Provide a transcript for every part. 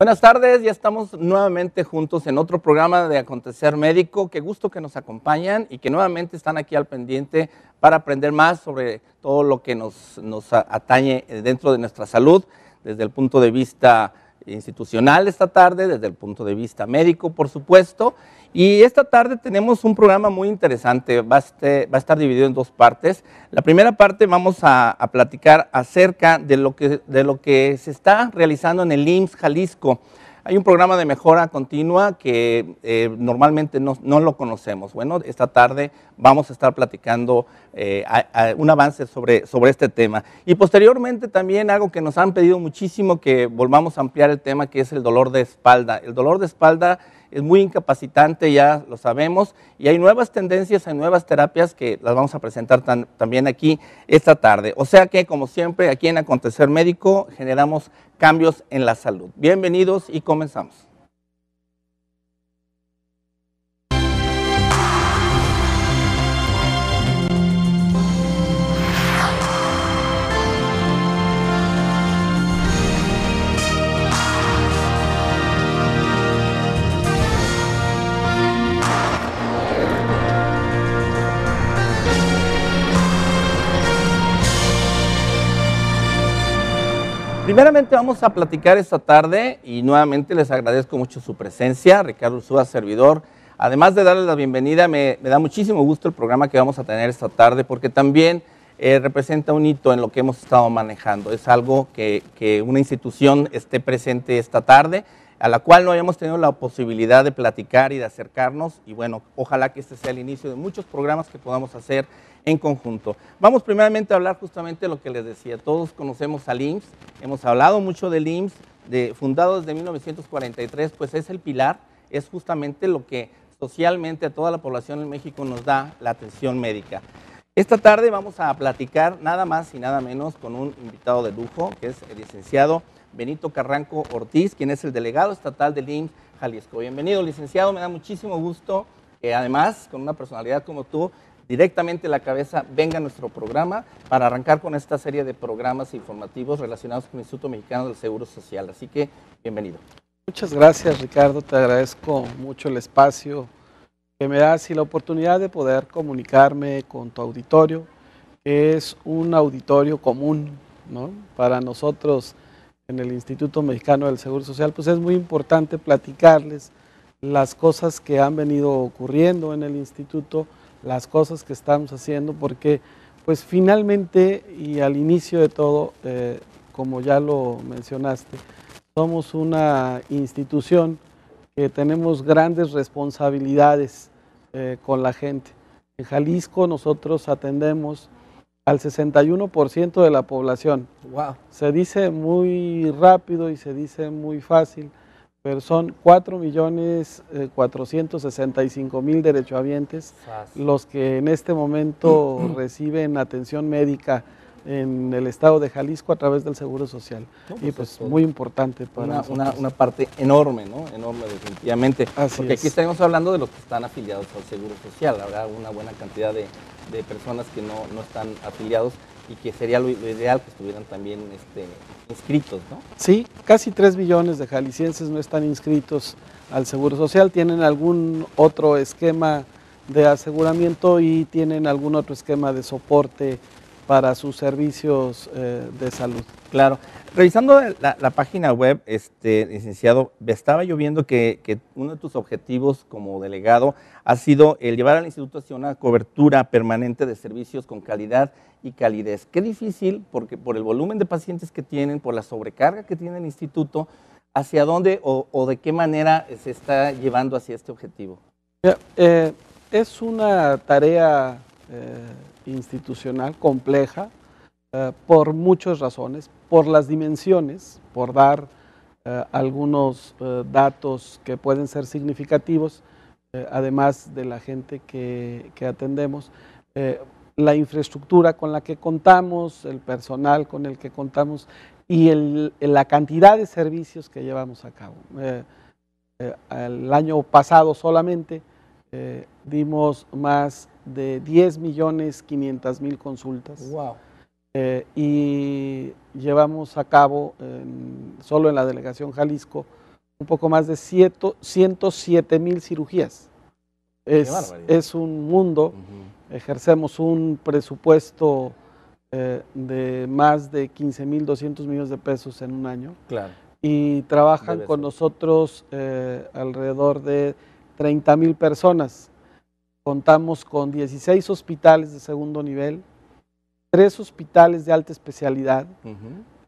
Buenas tardes, ya estamos nuevamente juntos en otro programa de Acontecer Médico. Qué gusto que nos acompañan y que nuevamente están aquí al pendiente para aprender más sobre todo lo que nos atañe dentro de nuestra salud, desde el punto de vista institucional esta tarde, desde el punto de vista médico, por supuesto. Y esta tarde tenemos un programa muy interesante, va a estar dividido en dos partes. La primera parte vamos a platicar acerca de lo que se está realizando en el IMSS Jalisco. Hay un programa de mejora continua que normalmente no lo conocemos. Bueno, esta tarde vamos a estar platicando un avance sobre este tema. Y posteriormente también algo que nos han pedido muchísimo, que volvamos a ampliar el tema, que es el dolor de espalda. El dolor de espalda es muy incapacitante, ya lo sabemos, y hay nuevas tendencias, hay nuevas terapias que las vamos a presentar también aquí esta tarde. O sea que, como siempre, aquí en Acontecer Médico generamos cambios en la salud. Bienvenidos y comenzamos. Primeramente vamos a platicar esta tarde y nuevamente les agradezco mucho su presencia, Ricardo Ursúa, servidor. Además de darles la bienvenida, me da muchísimo gusto el programa que vamos a tener esta tarde porque también representa un hito en lo que hemos estado manejando. Es algo que una institución esté presente esta tarde, a la cual no habíamos tenido la posibilidad de platicar y de acercarnos, y bueno, ojalá que este sea el inicio de muchos programas que podamos hacer en conjunto. Vamos primeramente a hablar justamente de lo que les decía. Todos conocemos al IMSS, hemos hablado mucho del IMSS, fundado desde 1943, pues es el pilar, es justamente lo que socialmente a toda la población en México nos da la atención médica. Esta tarde vamos a platicar nada más y nada menos con un invitado de lujo, que es el licenciado Benito Carranco Ortiz, quien es el delegado estatal del IMSS Jalisco. Bienvenido, licenciado, me da muchísimo gusto que además, con una personalidad como tú, directamente a la cabeza venga a nuestro programa para arrancar con esta serie de programas informativos relacionados con el Instituto Mexicano del Seguro Social. Así que, bienvenido. Muchas gracias, Ricardo, te agradezco mucho el espacio que me das y la oportunidad de poder comunicarme con tu auditorio, que es un auditorio común, ¿no? Para nosotros en el Instituto Mexicano del Seguro Social, pues es muy importante platicarles las cosas que han venido ocurriendo en el instituto, las cosas que estamos haciendo, porque pues finalmente y al inicio de todo, como ya lo mencionaste, somos una institución que tenemos grandes responsabilidades con la gente. En Jalisco nosotros atendemos al 61% de la población. Wow. Se dice muy rápido y se dice muy fácil, pero son 4.465.000 derechohabientes los que en este momento reciben atención médica en el estado de Jalisco a través del Seguro Social. No, pues y pues muy importante para una parte enorme, ¿no? Enorme, definitivamente. Así porque es. Aquí estamos hablando de los que están afiliados al Seguro Social. Habrá una buena cantidad de personas que no están afiliados y que sería lo ideal que estuvieran también inscritos, ¿no? Sí, casi 3 millones de jaliscienses no están inscritos al Seguro Social, tienen algún otro esquema de aseguramiento y tienen algún otro esquema de soporte para sus servicios de salud. Claro. Revisando la página web, licenciado, estaba yo viendo que uno de tus objetivos como delegado ha sido el llevar al instituto hacia una cobertura permanente de servicios con calidad y calidez. Qué difícil, porque por el volumen de pacientes que tienen, por la sobrecarga que tiene el instituto, ¿hacia dónde o de qué manera se está llevando hacia este objetivo? Es una tarea institucional compleja por muchas razones, por las dimensiones, por dar algunos datos que pueden ser significativos, además de la gente que atendemos, la infraestructura con la que contamos, el personal con el que contamos y la cantidad de servicios que llevamos a cabo. El año pasado solamente dimos más de 10.500.000 consultas. Wow. Y llevamos a cabo, solo en la delegación Jalisco, un poco más de 107,000 cirugías. Es un mundo. Ejercemos un presupuesto de más de 15,200 millones de pesos en un año. Claro. Y trabajan con nosotros alrededor de 30,000 personas. Contamos con 16 hospitales de segundo nivel, 3 hospitales de alta especialidad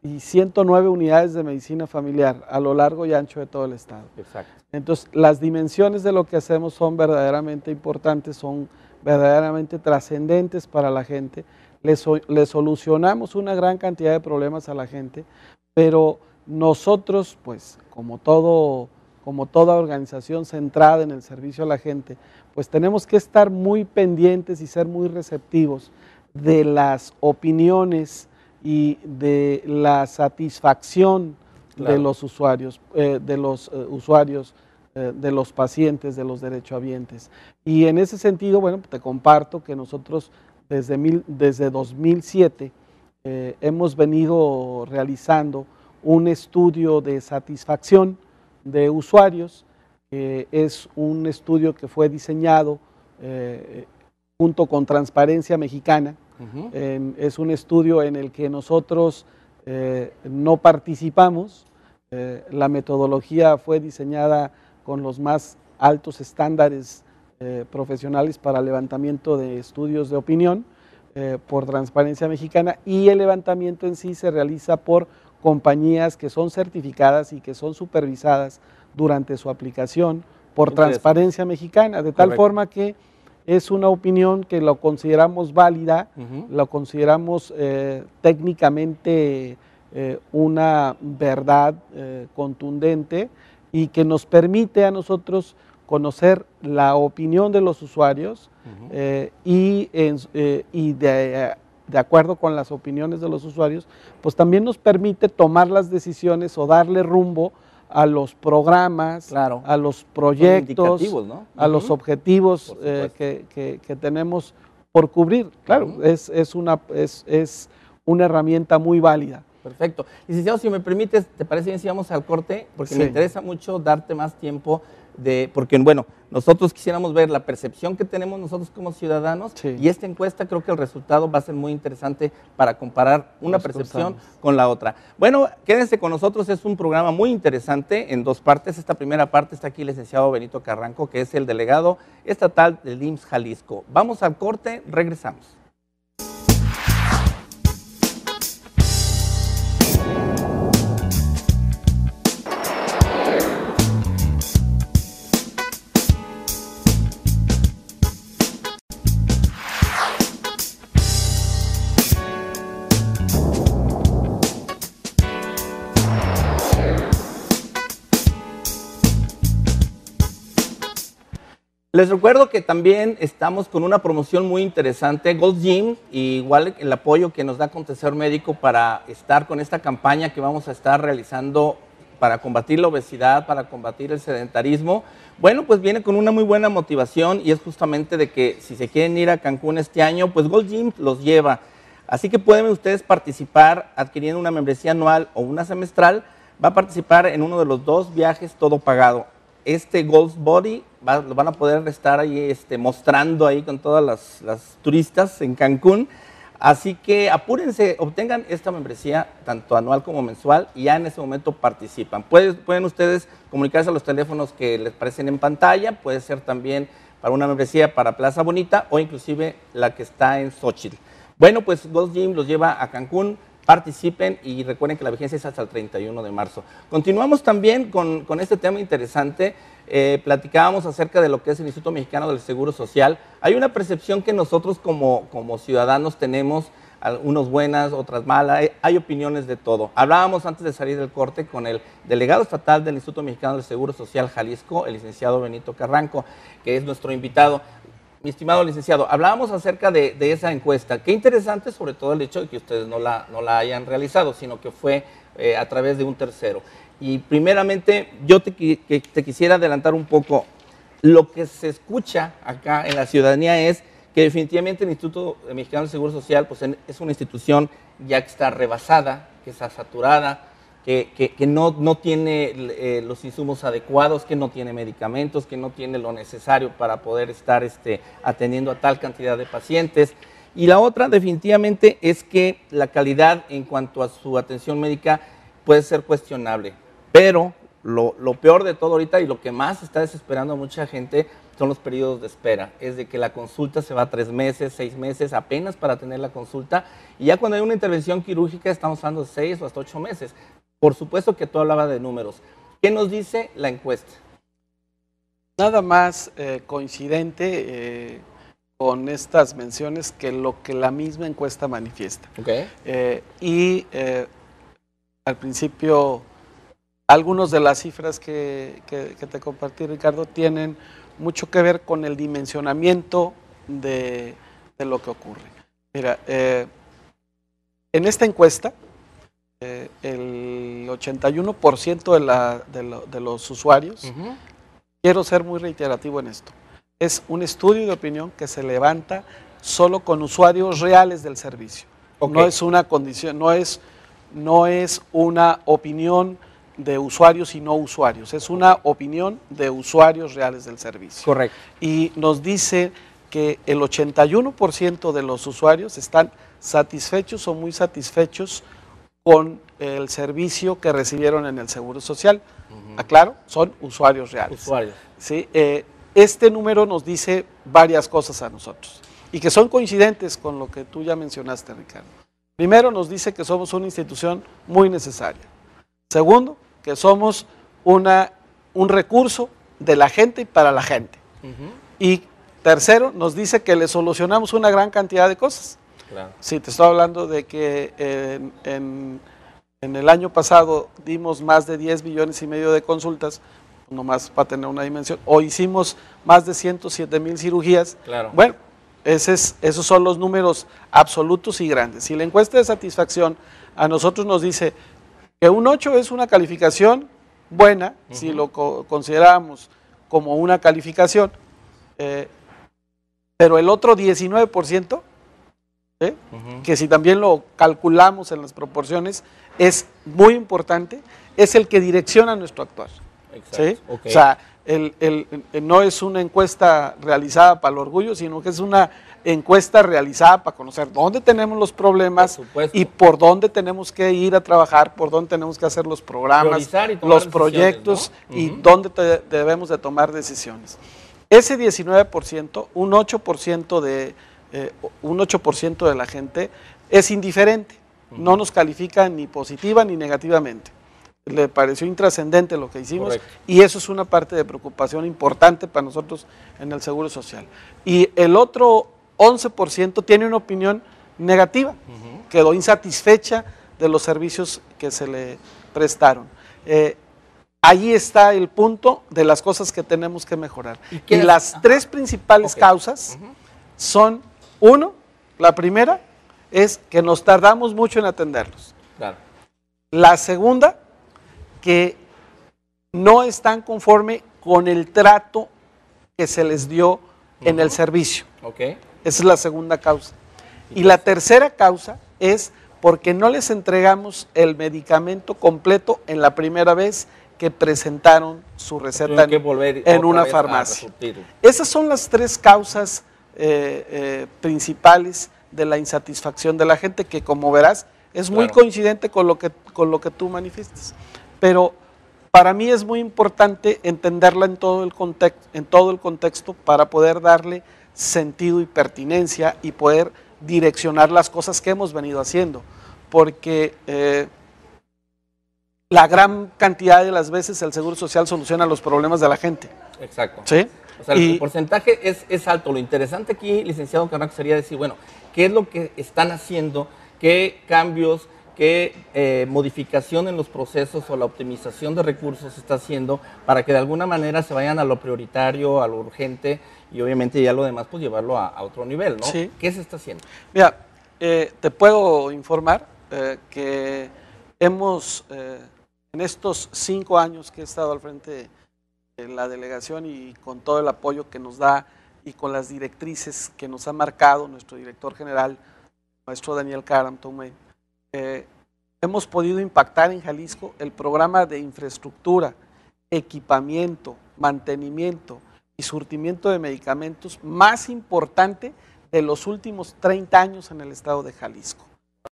y 109 unidades de medicina familiar a lo largo y ancho de todo el estado. Exacto. Entonces, las dimensiones de lo que hacemos son verdaderamente importantes, son verdaderamente trascendentes para la gente. Le solucionamos una gran cantidad de problemas a la gente, pero nosotros, pues, como toda organización centrada en el servicio a la gente, pues tenemos que estar muy pendientes y ser muy receptivos de las opiniones y de la satisfacción de los usuarios, de los pacientes, de los derechohabientes. Y en ese sentido, bueno, te comparto que nosotros desde 2007 hemos venido realizando un estudio de satisfacción de usuarios. Es un estudio que fue diseñado junto con Transparencia Mexicana. Es un estudio en el que nosotros no participamos. La metodología fue diseñada con los más altos estándares profesionales para levantamiento de estudios de opinión por Transparencia Mexicana, y el levantamiento en sí se realiza por compañías que son certificadas y que son supervisadas durante su aplicación por Transparencia Mexicana, de tal forma que es una opinión que lo consideramos válida, lo consideramos técnicamente una verdad contundente, y que nos permite a nosotros conocer la opinión de los usuarios y de acuerdo con las opiniones de los usuarios, pues también nos permite tomar las decisiones o darle rumbo a los programas, claro, a los proyectos, ¿no? A los objetivos que tenemos por cubrir. Claro, es una herramienta muy válida. Perfecto. Licenciado, si me permites, ¿te parece bien si vamos al corte? Porque me interesa mucho darte más tiempo porque bueno, nosotros quisiéramos ver la percepción que tenemos nosotros como ciudadanos, y esta encuesta creo que el resultado va a ser muy interesante para comparar una percepción con la otra. Bueno, quédense con nosotros, es un programa muy interesante en dos partes. Esta primera parte está aquí el licenciado Benito Carranco, que es el delegado estatal del IMSS Jalisco. Vamos al corte, regresamos. Les recuerdo que también estamos con una promoción muy interesante, Gold's Gym, y igual el apoyo que nos da Contesor Médico para estar con esta campaña que vamos a estar realizando para combatir la obesidad, para combatir el sedentarismo. Bueno, pues viene con una muy buena motivación, y es justamente de que si se quieren ir a Cancún este año, pues Gold's Gym los lleva. Así que pueden ustedes participar adquiriendo una membresía anual o una semestral. Va a participar en uno de los dos viajes, todo pagado. Gold's Body lo van a poder estar ahí mostrando ahí con todas las turistas en Cancún. Así que apúrense, obtengan esta membresía tanto anual como mensual, y ya en ese momento participan. Pueden ustedes comunicarse a los teléfonos que les aparecen en pantalla. Puede ser también para una membresía para Plaza Bonita o inclusive la que está en Xochitl. Bueno, pues Gold's Gym los lleva a Cancún. Participen y recuerden que la vigencia es hasta el 31 de marzo. Continuamos también con este tema interesante. Platicábamos acerca de lo que es el Instituto Mexicano del Seguro Social. Hay una percepción que nosotros como ciudadanos tenemos, unas buenas, otras malas, hay opiniones de todo. Hablábamos antes de salir del corte con el delegado estatal del Instituto Mexicano del Seguro Social Jalisco, el licenciado Benito Carranco, que es nuestro invitado. Mi estimado licenciado, hablábamos acerca de esa encuesta. Qué interesante, sobre todo el hecho de que ustedes no la hayan realizado, sino que fue a través de un tercero. Y primeramente, yo te quisiera adelantar un poco. Lo que se escucha acá en la ciudadanía es que definitivamente el Instituto Mexicano del Seguro Social pues, es una institución ya que está rebasada, que está saturada. que no tiene los insumos adecuados, que no tiene medicamentos, que no tiene lo necesario para poder estar atendiendo a tal cantidad de pacientes. Y la otra definitivamente es que la calidad en cuanto a su atención médica puede ser cuestionable, pero lo peor de todo ahorita y lo que más está desesperando a mucha gente son los periodos de espera. Es de que la consulta se va 3 meses, 6 meses apenas para tener la consulta, y ya cuando hay una intervención quirúrgica estamos hablando de 6 o hasta 8 meses. Por supuesto que tú hablabas de números. ¿Qué nos dice la encuesta? Nada más coincidente con estas menciones que lo que la misma encuesta manifiesta. Okay. Al principio, algunas de las cifras que te compartí, Ricardo, tienen mucho que ver con el dimensionamiento de lo que ocurre. Mira, en esta encuesta, el 81% de los usuarios, quiero ser muy reiterativo en esto, es un estudio de opinión que se levanta solo con usuarios reales del servicio. Okay. No es una condición, no es una opinión de usuarios y no usuarios, es una opinión de usuarios reales del servicio. Correcto. Y nos dice que el 81% de los usuarios están satisfechos o muy satisfechos con el servicio que recibieron en el Seguro Social. Aclaro, son usuarios reales. Usuarios. ¿Sí? Este número nos dice varias cosas a nosotros y que son coincidentes con lo que tú ya mencionaste, Ricardo. Primero, nos dice que somos una institución muy necesaria. Segundo, que somos un recurso de la gente y para la gente. Y tercero, nos dice que le solucionamos una gran cantidad de cosas. Claro. Sí, te estoy hablando de que en el año pasado dimos más de 10 millones y medio de consultas, nomás para tener una dimensión, o hicimos más de 107,000 cirugías. Claro. Bueno, esos son los números absolutos y grandes. Si la encuesta de satisfacción a nosotros nos dice que un 8 es una calificación buena, si lo consideramos como una calificación, pero el otro 19%, que si también lo calculamos en las proporciones, es muy importante, es el que direcciona nuestro actuar. Exacto. ¿Sí? Okay. O sea, no es una encuesta realizada para el orgullo, sino que es una encuesta realizada para conocer dónde tenemos los problemas y por dónde tenemos que ir a trabajar, por dónde tenemos que hacer los programas, los proyectos, ¿no? Y dónde debemos de tomar decisiones. Ese 19%, un 8% de la gente es indiferente, no nos califica ni positiva ni negativamente. Le pareció intrascendente lo que hicimos. Correcto. Y eso es una parte de preocupación importante para nosotros en el Seguro Social. Y el otro 11% tiene una opinión negativa, quedó insatisfecha de los servicios que se le prestaron. Ahí está el punto de las cosas que tenemos que mejorar. Y las tres principales causas son, uno, la primera es que nos tardamos mucho en atenderlos. Claro. La segunda, que no están conforme con el trato que se les dio en el servicio. Okay. Esa es la segunda causa. Y la tercera causa es porque no les entregamos el medicamento completo en la primera vez que presentaron su receta en una farmacia. Esas son las tres causas principales de la insatisfacción de la gente, que como verás es muy coincidente con lo que tú manifiestas. Pero para mí es muy importante entenderla en todo el contexto para poder darle sentido y pertinencia y poder direccionar las cosas que hemos venido haciendo, porque la gran cantidad de las veces el Seguro Social soluciona los problemas de la gente. Exacto. ¿Sí? O sea, el porcentaje es alto. Lo interesante aquí, licenciado Carranco, sería decir, bueno, ¿qué es lo que están haciendo? ¿Qué cambios, qué modificación en los procesos o la optimización de recursos se está haciendo para que de alguna manera se vayan a lo prioritario, a lo urgente y obviamente ya lo demás pues llevarlo a otro nivel, ¿no? Sí. ¿Qué se está haciendo? Mira, te puedo informar que hemos, en estos 5 años que he estado al frente de la delegación y con todo el apoyo que nos da y con las directrices que nos ha marcado nuestro director general, maestro Daniel Karam Tomé, hemos podido impactar en Jalisco el programa de infraestructura, equipamiento, mantenimiento y surtimiento de medicamentos más importante de los últimos 30 años en el estado de Jalisco.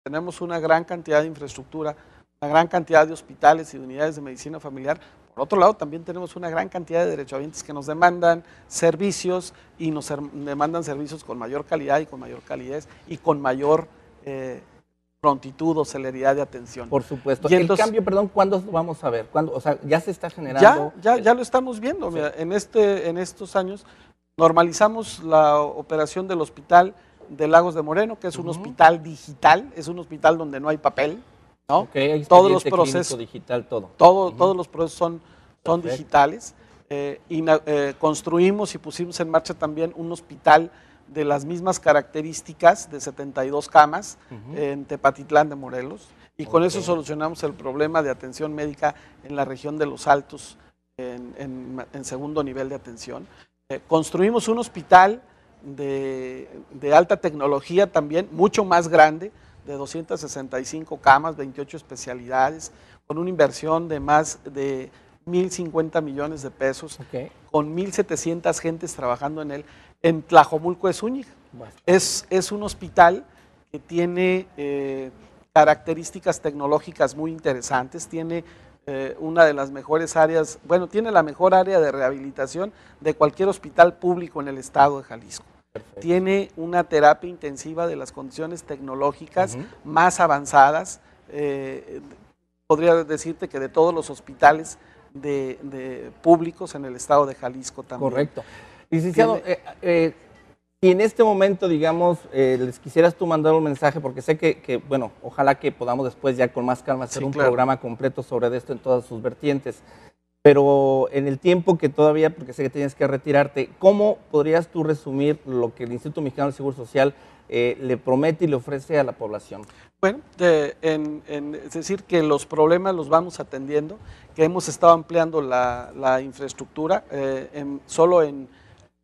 Tenemos una gran cantidad de infraestructura, una gran cantidad de hospitales y de unidades de medicina familiar. Por otro lado, también tenemos una gran cantidad de derechohabientes que nos demandan servicios y nos demandan servicios con mayor calidad y con mayor calidez y con mayor prontitud o celeridad de atención. Por supuesto. Y entonces, el cambio, perdón, ¿cuándo vamos a ver? ¿Cuándo? O sea, ya se está generando. Ya lo estamos viendo. Sí. Mira, en estos años normalizamos la operación del hospital de Lagos de Moreno, que es un hospital digital, es un hospital donde no hay papel, ¿no? Okay, todos los procesos digital, todos los procesos son digitales. Construimos y pusimos en marcha también un hospital de las mismas características, de 72 camas, en Tepatitlán de Morelos, y con eso solucionamos el problema de atención médica en la región de Los Altos, en segundo nivel de atención. Construimos un hospital de alta tecnología también, mucho más grande, de 265 camas, 28 especialidades, con una inversión de más de 1,050 millones de pesos, con 1,700 gentes trabajando en él, en Tlajomulco de Zúñiga. Es un hospital que tiene características tecnológicas muy interesantes, tiene una de las mejores áreas, bueno, tiene la mejor área de rehabilitación de cualquier hospital público en el estado de Jalisco. Perfecto. Tiene una terapia intensiva de las condiciones tecnológicas más avanzadas, podría decirte que de todos los hospitales de públicos en el estado de Jalisco también. Correcto. Licenciado, y en este momento, digamos, les quisieras tú mandar un mensaje, porque sé que, bueno, ojalá que podamos después ya con más calma hacer un programa completo sobre esto en todas sus vertientes, pero en el tiempo que todavía, porque sé que tienes que retirarte, ¿cómo podrías tú resumir lo que el Instituto Mexicano del Seguro Social le promete y le ofrece a la población? Bueno, es decir, que los problemas los vamos atendiendo, que hemos estado ampliando la infraestructura, solo en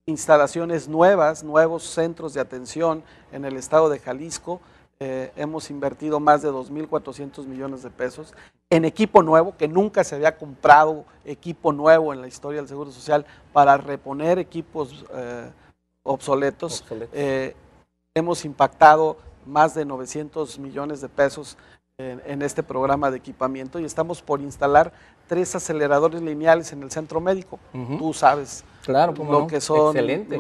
instalaciones nuevas, nuevos centros de atención en el estado de Jalisco. Hemos invertido más de 2,400 millones de pesos en equipo nuevo, que nunca se había comprado equipo nuevo en la historia del Seguro Social para reponer equipos obsoletos. Hemos impactado más de 900 millones de pesos en este programa de equipamiento y estamos por instalar 3 aceleradores lineales en el centro médico. Tú sabes lo que son excelente.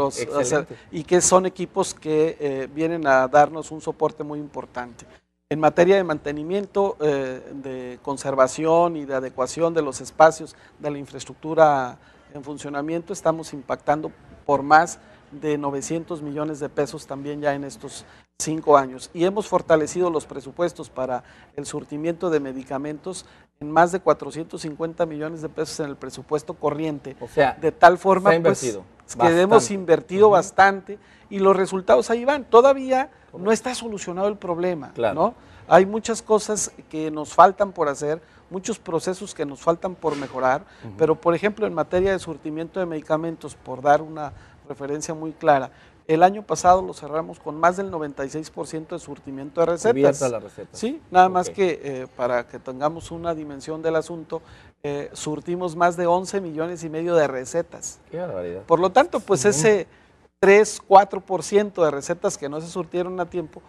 Y que son equipos que vienen a darnos un soporte muy importante. En materia de mantenimiento, de conservación y de adecuación de los espacios de la infraestructura en funcionamiento, estamos impactando por más de 900 millones de pesos también ya en estos 5 años. Y hemos fortalecido los presupuestos para el surtimiento de medicamentos en más de 450 millones de pesos en el presupuesto corriente. O sea, de tal forma pues, que hemos invertido bastante y los resultados ahí van. Todavía no está solucionado el problema, ¿no? Hay muchas cosas que nos faltan por hacer, muchos procesos que nos faltan por mejorar, pero por ejemplo en materia de surtimiento de medicamentos, por dar una referencia muy clara, el año pasado lo cerramos con más del 96% de surtimiento de recetas. La receta. Sí, nada más que para que tengamos una dimensión del asunto, surtimos más de 11 millones y medio de recetas. Qué barbaridad. Por lo tanto, pues ese 3-4% de recetas que no se surtieron a tiempo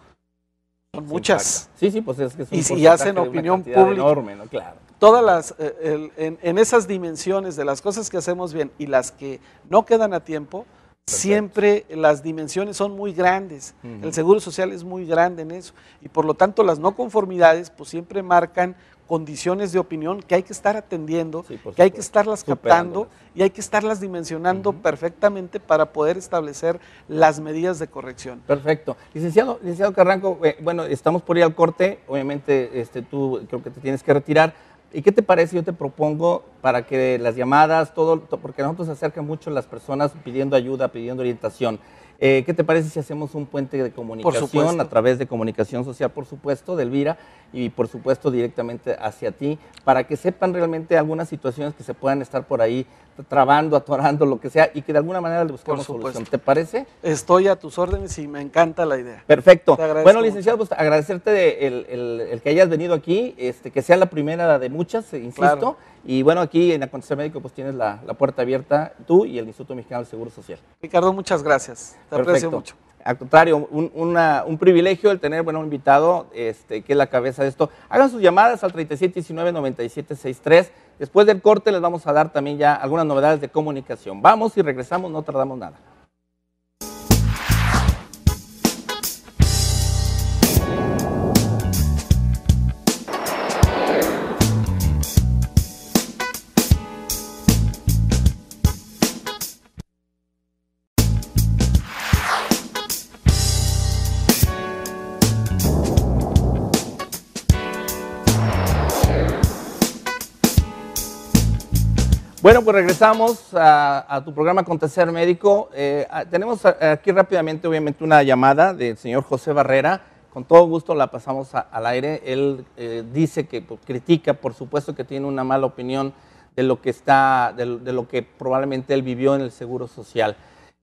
son muchas. Sí, pues es que es un y si hacen opinión pública enorme, ¿no? Claro. Todas las, en esas dimensiones de las cosas que hacemos bien y las que no quedan a tiempo, siempre las dimensiones son muy grandes. El Seguro Social es muy grande en eso y por lo tanto las no conformidades pues siempre marcan condiciones de opinión que hay que estar atendiendo, que hay que estarlas captando y hay que estarlas dimensionando perfectamente para poder establecer las medidas de corrección. Perfecto. Licenciado Carranco, bueno, estamos por ir al corte, obviamente tú creo que te tienes que retirar. ¿Y qué te parece? Yo te propongo para que las llamadas, todo porque a nosotros se acercan mucho las personas pidiendo ayuda, pidiendo orientación. ¿Qué te parece si hacemos un puente de comunicación a través de comunicación social, por supuesto, de Elvira, y por supuesto directamente hacia ti, para que sepan realmente algunas situaciones que se puedan estar por ahí trabando, atorando, lo que sea, y que de alguna manera le busquemos solución? ¿Te parece? Estoy a tus órdenes y me encanta la idea. Perfecto. Bueno, licenciado, pues agradecerte el que hayas venido aquí, que sea la primera de muchas, insisto. Claro. Y bueno, aquí en Acontecer Médico pues tienes la puerta abierta, tú y el Instituto Mexicano del Seguro Social. Ricardo, muchas gracias. Te aprecio mucho. Al contrario, un privilegio el tener, bueno, un invitado que es la cabeza de esto. Hagan sus llamadas al 3719-9763. Después del corte les vamos a dar también ya algunas novedades de comunicación. Vamos y regresamos, no tardamos nada. Bueno, pues regresamos a tu programa Acontecer Médico. Tenemos aquí rápidamente, obviamente, una llamada del señor José Barrera. Con todo gusto la pasamos al aire. Él dice que pues, critica, por supuesto que tiene una mala opinión de lo que de lo que probablemente él vivió en el Seguro Social.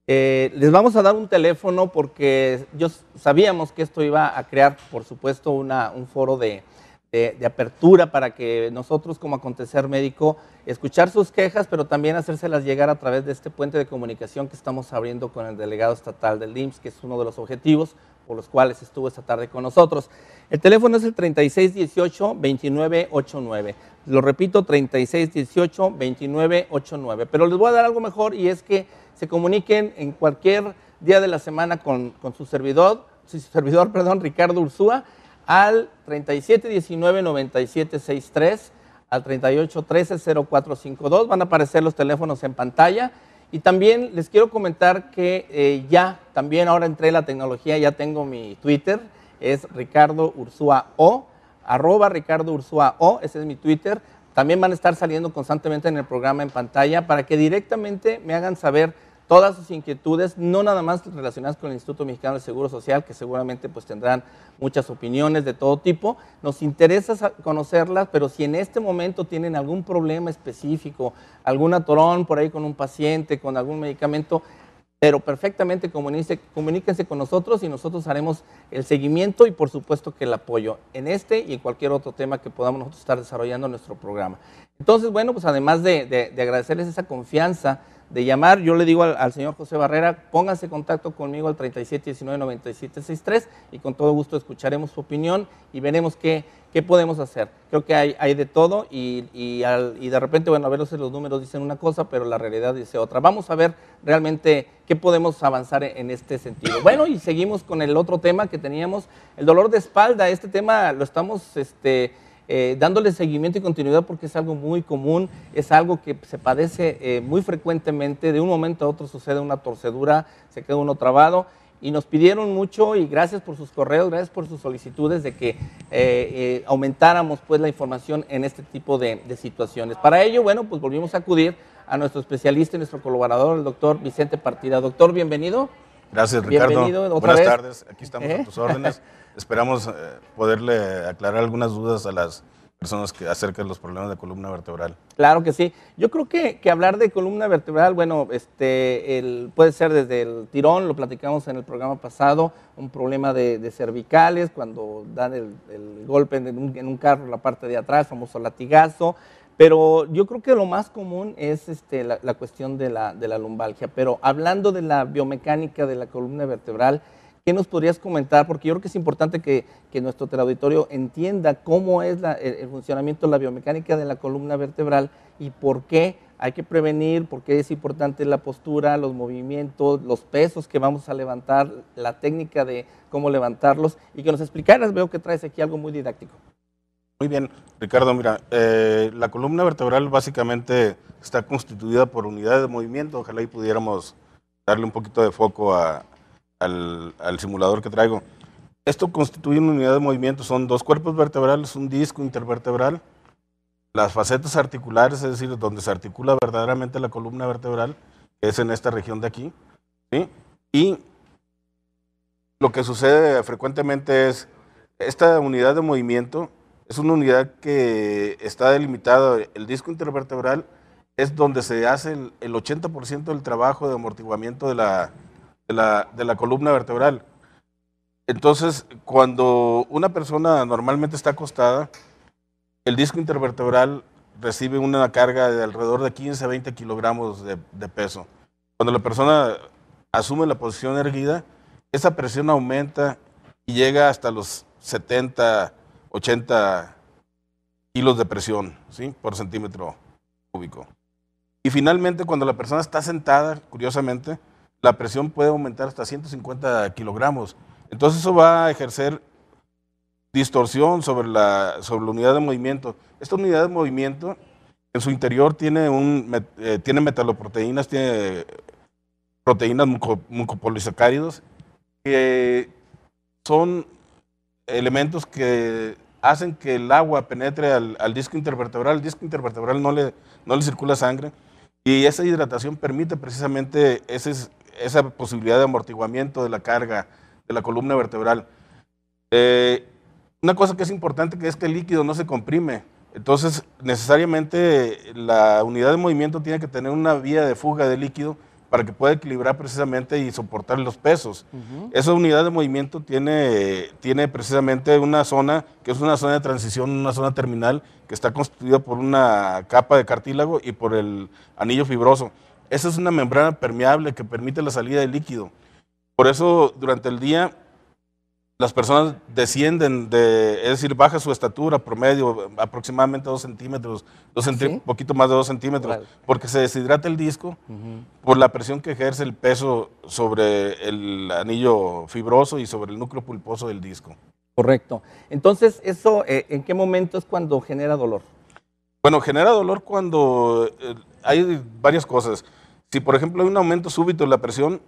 Les vamos a dar un teléfono porque sabíamos que esto iba a crear, por supuesto, un foro de apertura para que nosotros como Acontecer Médico escuchar sus quejas, pero también hacérselas llegar a través de este puente de comunicación que estamos abriendo con el delegado estatal del IMSS, que es uno de los objetivos por los cuales estuvo esta tarde con nosotros. El teléfono es el 3618-2989. Lo repito, 3618-2989. Pero les voy a dar algo mejor y es que se comuniquen en cualquier día de la semana con su servidor, Ricardo Ursúa, al 3719-9763, al 3813-0452. Van a aparecer los teléfonos en pantalla. Y también les quiero comentar que también ahora entré en la tecnología, ya tengo mi Twitter, es Ricardo Ursúa O, @Ricardo Ursúa O, ese es mi Twitter. También van a estar saliendo constantemente en el programa en pantalla para que directamente me hagan saber todas sus inquietudes, no nada más relacionadas con el Instituto Mexicano del Seguro Social, que seguramente pues tendrán muchas opiniones de todo tipo. Nos interesa conocerlas, pero si en este momento tienen algún problema específico, algún atorón por ahí con un paciente, con algún medicamento, pero perfectamente comuníquense con nosotros y nosotros haremos el seguimiento y por supuesto que el apoyo en este y en cualquier otro tema que podamos nosotros estar desarrollando en nuestro programa. Entonces, bueno, pues además de agradecerles esa confianza de llamar, yo le digo al señor José Barrera, pónganse en contacto conmigo al 3719-9763 y con todo gusto escucharemos su opinión y veremos qué podemos hacer. Creo que hay de todo y de repente, bueno, a ver, los números dicen una cosa, pero la realidad dice otra. Vamos a ver realmente qué podemos avanzar en este sentido. Bueno, y seguimos con el otro tema que teníamos, el dolor de espalda. Este tema lo estamos dándole seguimiento y continuidad porque es algo muy común, es algo que se padece muy frecuentemente. De un momento a otro sucede una torcedura, se queda uno trabado y nos pidieron mucho y gracias por sus correos, gracias por sus solicitudes de que aumentáramos pues la información en este tipo de situaciones. Para ello, bueno, pues volvimos a acudir a nuestro especialista y nuestro colaborador, el doctor Vicente Partida. Doctor, bienvenido. Gracias, Ricardo. Bienvenido. Buenas tardes, aquí estamos a tus órdenes. Esperamos poderle aclarar algunas dudas a las personas acerca de los problemas de columna vertebral. Claro que sí. Yo creo que hablar de columna vertebral, bueno, puede ser desde el tirón, lo platicamos en el programa pasado, un problema de cervicales, cuando dan el golpe en un carro en la parte de atrás, famoso latigazo. Pero yo creo que lo más común es la cuestión de la lumbalgia. Pero hablando de la biomecánica de la columna vertebral, ¿qué nos podrías comentar? Porque yo creo que es importante que nuestro teleauditorio entienda cómo es el funcionamiento, la biomecánica de la columna vertebral y por qué hay que prevenir, por qué es importante la postura, los movimientos, los pesos que vamos a levantar, la técnica de cómo levantarlos y que nos explicaras. Veo que traes aquí algo muy didáctico. Muy bien, Ricardo, mira, la columna vertebral básicamente está constituida por unidades de movimiento. Ojalá y pudiéramos darle un poquito de foco al simulador que traigo. Esto constituye una unidad de movimiento, son dos cuerpos vertebrales, un disco intervertebral, las facetas articulares, es decir, donde se articula verdaderamente la columna vertebral, que es en esta región de aquí, ¿sí? Y lo que sucede frecuentemente es, esta unidad de movimiento es una unidad que está delimitada, el disco intervertebral es donde se hace el 80% del trabajo de amortiguamiento de la columna vertebral. Entonces, cuando una persona normalmente está acostada, el disco intervertebral recibe una carga de alrededor de 15 a 20 kilogramos de peso. Cuando la persona asume la posición erguida, esa presión aumenta y llega hasta los 70, 80 kilos de presión, ¿sí?, por centímetro cúbico. Y finalmente, cuando la persona está sentada, curiosamente, la presión puede aumentar hasta 150 kilogramos. Entonces eso va a ejercer distorsión sobre la unidad de movimiento. Esta unidad de movimiento en su interior tiene metaloproteínas, tiene proteínas mucopolisacáridos, que son elementos que hacen que el agua penetre al disco intervertebral. El disco intervertebral no le circula sangre, y esa hidratación permite precisamente esa posibilidad de amortiguamiento de la carga de la columna vertebral. Una cosa que es importante es que el líquido no se comprime. Entonces, necesariamente la unidad de movimiento tiene que tener una vía de fuga de líquido para que pueda equilibrar precisamente y soportar los pesos. Esa unidad de movimiento tiene precisamente una zona, que es una zona de transición, una zona terminal, que está constituida por una capa de cartílago y por el anillo fibroso. Esa es una membrana permeable que permite la salida de líquido. Por eso, durante el día, las personas descienden, es decir, baja su estatura promedio aproximadamente 2 centímetros, ¿sí?, poquito más de 2 centímetros, claro, porque se deshidrata el disco por la presión que ejerce el peso sobre el anillo fibroso y sobre el núcleo pulposo del disco. Correcto. Entonces, ¿eso en qué momento es cuando genera dolor? Bueno, genera dolor cuando hay varias cosas. Si, por ejemplo, hay un aumento súbito de la presión,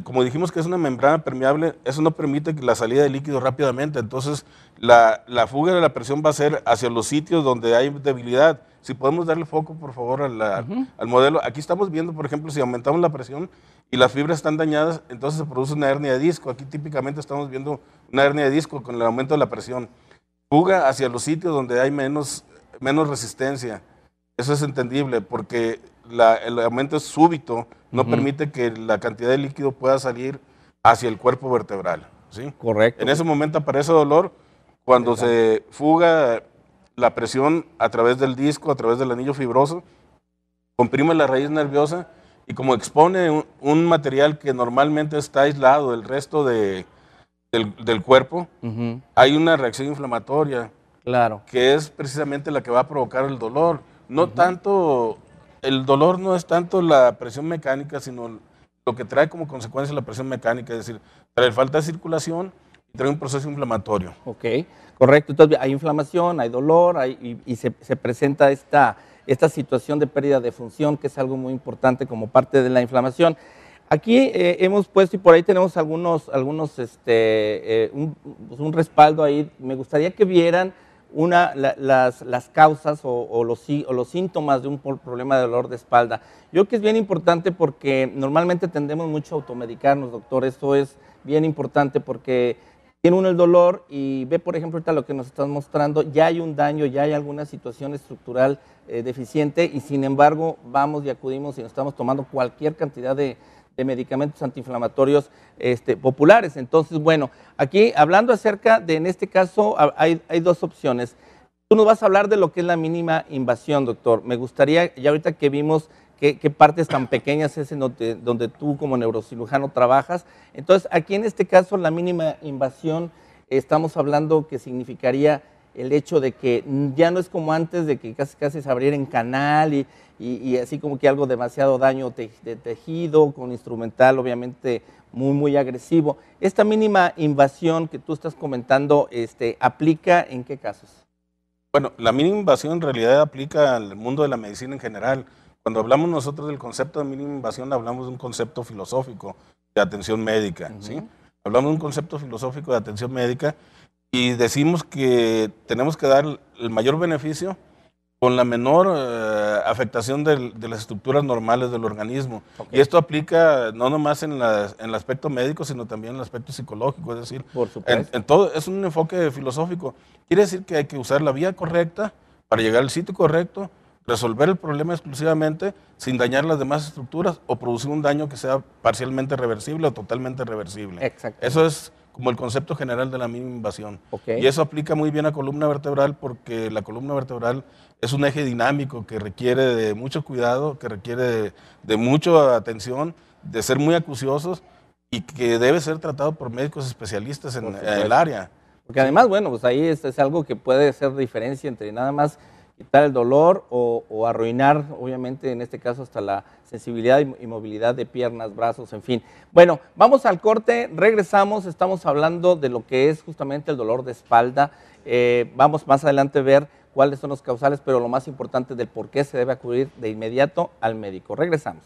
como dijimos que es una membrana permeable, eso no permite la salida de líquido rápidamente. Entonces, la fuga de la presión va a ser hacia los sitios donde hay debilidad. Si podemos darle foco, por favor, al modelo. Aquí estamos viendo, por ejemplo, si aumentamos la presión y las fibras están dañadas, entonces se produce una hernia de disco. Aquí típicamente estamos viendo una hernia de disco con el aumento de la presión. Fuga hacia los sitios donde hay menos resistencia. Eso es entendible porque el aumento es súbito, no permite que la cantidad de líquido pueda salir hacia el cuerpo vertebral, ¿sí? Correcto. En ese momento aparece dolor cuando se fuga la presión a través del disco, a través del anillo fibroso, comprime la raíz nerviosa y como expone un material que normalmente está aislado del resto del cuerpo, hay una reacción inflamatoria, claro, que es precisamente la que va a provocar el dolor. No tanto, el dolor no es tanto la presión mecánica, sino lo que trae como consecuencia la presión mecánica, es decir, trae falta de circulación y trae un proceso inflamatorio. Ok, correcto. Entonces hay inflamación, hay dolor, y se presenta esta situación de pérdida de función, que es algo muy importante como parte de la inflamación. Aquí hemos puesto, y por ahí tenemos un respaldo ahí. Me gustaría que vieran las causas o los síntomas de un problema de dolor de espalda. Yo creo que es bien importante porque normalmente tendemos mucho a automedicarnos, doctor. Esto es bien importante porque tiene uno el dolor y ve, por ejemplo, ahorita lo que nos estás mostrando, ya hay un daño, ya hay alguna situación estructural deficiente, y sin embargo vamos y acudimos y nos estamos tomando cualquier cantidad de medicamentos antiinflamatorios populares. Entonces, bueno, aquí hablando acerca de, en este caso, hay dos opciones. Tú nos vas a hablar de lo que es la mínima invasión, doctor. Me gustaría, ya ahorita que vimos qué partes tan pequeñas es en donde tú como neurocirujano trabajas. Entonces, aquí en este caso, la mínima invasión, estamos hablando que significaría el hecho de que ya no es como antes, de que casi se abriera en canal y así como que algo demasiado daño de tejido, con instrumental obviamente muy agresivo. Esta mínima invasión que tú estás comentando, ¿aplica en qué casos? Bueno, la mínima invasión en realidad aplica al mundo de la medicina en general. Cuando hablamos nosotros del concepto de mínima invasión, hablamos de un concepto filosófico de atención médica, ¿sí? Hablamos de un concepto filosófico de atención médica y decimos que tenemos que dar el mayor beneficio con la menor afectación de las estructuras normales del organismo. Okay. Y esto aplica no nomás en el aspecto médico, sino también en el aspecto psicológico, es decir, por supuesto, en todo es un enfoque filosófico. Quiere decir que hay que usar la vía correcta para llegar al sitio correcto, resolver el problema exclusivamente sin dañar las demás estructuras o producir un daño que sea parcialmente reversible o totalmente reversible. exacto. Eso es como el concepto general de la mínima invasión. Okay. Y eso aplica muy bien a columna vertebral porque la columna vertebral es un eje dinámico que requiere de mucho cuidado, que requiere de mucha atención, de ser muy acuciosos y que debe ser tratado por médicos especialistas en el área. Porque además, bueno, pues ahí es algo que puede ser diferencia entre nada más quitar el dolor o arruinar, obviamente, en este caso, hasta la sensibilidad y movilidad de piernas, brazos, en fin. Bueno, vamos al corte, regresamos, estamos hablando de lo que es justamente el dolor de espalda. Vamos más adelante a ver cuáles son los causales, pero lo más importante del por qué se debe acudir de inmediato al médico. Regresamos.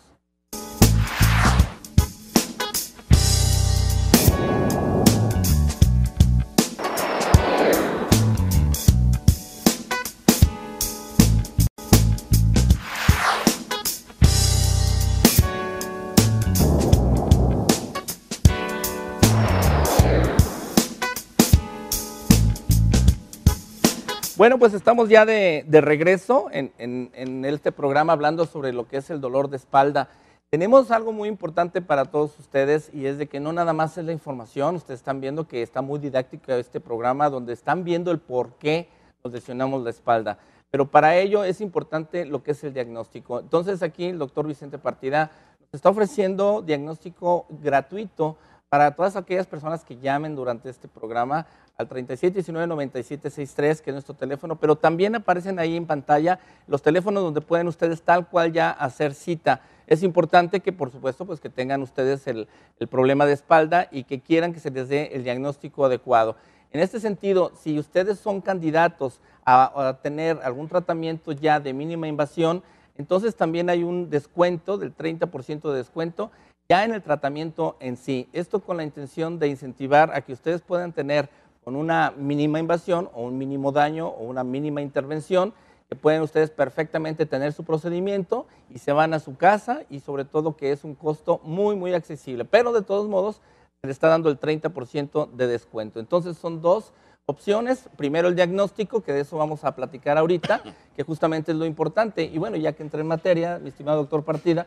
Bueno, pues estamos ya de regreso en este programa hablando sobre lo que es el dolor de espalda. Tenemos algo muy importante para todos ustedes y es de que no nada más es la información, ustedes están viendo que está muy didáctico este programa donde están viendo el por qué nos lesionamos la espalda, pero para ello es importante lo que es el diagnóstico. Entonces aquí el doctor Vicente Partida nos está ofreciendo diagnóstico gratuito para todas aquellas personas que llamen durante este programa al 3719-9763, que es nuestro teléfono, pero también aparecen ahí en pantalla los teléfonos donde pueden ustedes tal cual ya hacer cita. Es importante que, por supuesto, pues que tengan ustedes el problema de espalda y que quieran que se les dé el diagnóstico adecuado. En este sentido, si ustedes son candidatos a tener algún tratamiento ya de mínima invasión, entonces también hay un descuento del 30% de descuento ya en el tratamiento en sí. Esto con la intención de incentivar a que ustedes puedan tener con una mínima invasión o un mínimo daño o una mínima intervención, que pueden ustedes perfectamente tener su procedimiento y se van a su casa y sobre todo que es un costo muy, muy accesible. Pero de todos modos, se le está dando el 30% de descuento. Entonces son dos opciones. Primero el diagnóstico, que de eso vamos a platicar ahorita, que justamente es lo importante. Y bueno, ya que entré en materia, mi estimado doctor Partida,